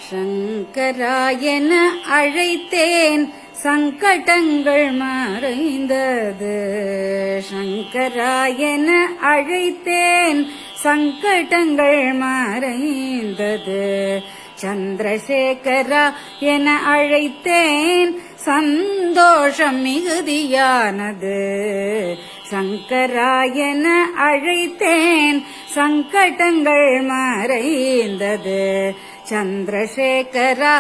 சங்கராயன அழைத்தேன் சங்கடங்கள் மறைந்தது. சங்கராயன அழைத்தேன் சங்கடங்கள் மறைந்தது. சந்திரசேகரா என அழைத்தேன் சந்தோஷம் மிகுதியானது. சங்கராயன அழைத்தேன் சங்கடங்கள் மறைந்தது. சந்திரசேகரா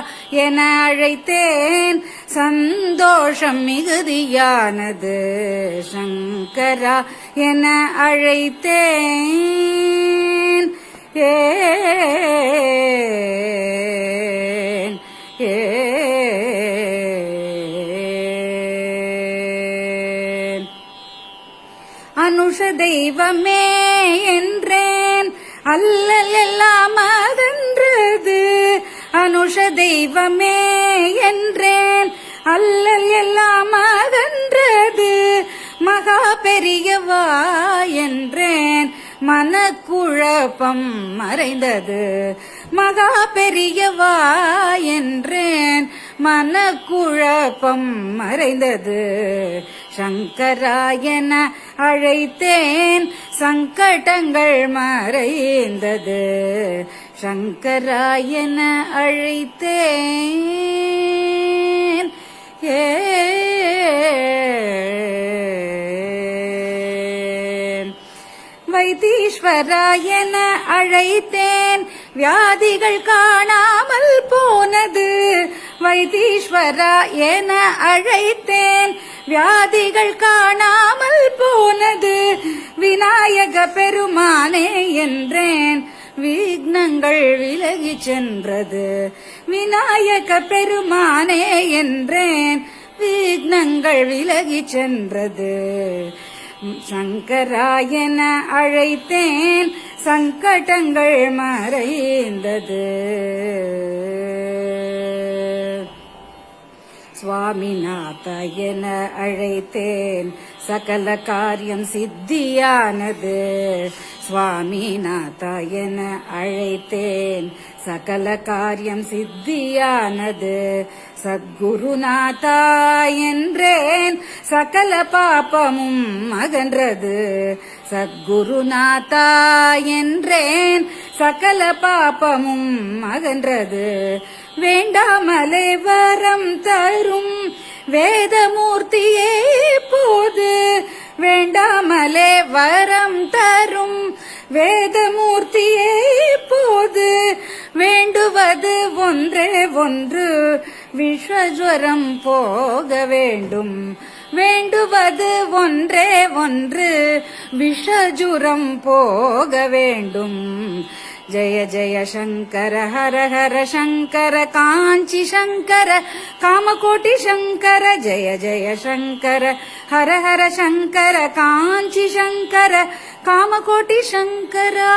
என அழைத்தேன் சந்தோஷம் மிகுதியானது. சங்கரா என அழைத்தேன் அனுஷ தெய்வமே என்றேன் அல்லல் எல்லாம் அகன்றது. அனுஷ தெய்வமே என்றேன் அல்லல் எல்லாம் அகன்றது. மகா பெரியவா என்றேன் மனக்குழப்பம் மறைந்தது. மகா பெரியவா என்றேன் மனக்குழப்பம் மறைந்தது. சங்கராயன அழைத்தேன் சங்கடங்கள் மறைந்தது. சங்கராயன அழைத்தேன் வைத்தீஸ்வராயன அழைத்தேன் வியாதிகள் காணாமல் போனது. வைத்தீஸ்வரா என அழைத்தேன் வியாதிகள் காணாமல் போனது. விநாயக பெருமானே என்றேன் விக்னங்கள் விலகி சென்றது. விநாயக பெருமானே என்றேன் விக்னங்கள் விலகி சென்றது. சங்கராயன அழைத்தேன் சங்கடங்கள் மறைந்தது. சுவாமிநாத என அழைத்தேன் சகல காரியம் சித்தியானது. சுவாமிநாத என அழைத்தேன் சகல காரியம் சித்தியானது. சத்குருநாதா என்றேன் சகல பாபமும் அகன்றது. சத்குருநாதா என்றேன் சகல பாபமும் அகன்றது. வேண்டாமலே வரம் தரும் வேதமூர்த்தியே போது. வேண்டாமலே வரம் தரும் வேதமூர்த்தியே போது. வேண்டுவது ஒன்றே ஒன்று விஷஜ்வரம் போக வேண்டும். வேண்டுவது ஒன்றே ஒன்று விஷஜுரம் போக வேண்டும். ஜய ஜய சங்கர ஹர ஹர சங்கர காஞ்சி சங்கர காமகோட்டி சங்கர. ஜய ஜய சங்கர ஹர ஹர சங்கர காஞ்சி சங்கர காமகோட்டி சங்கரா.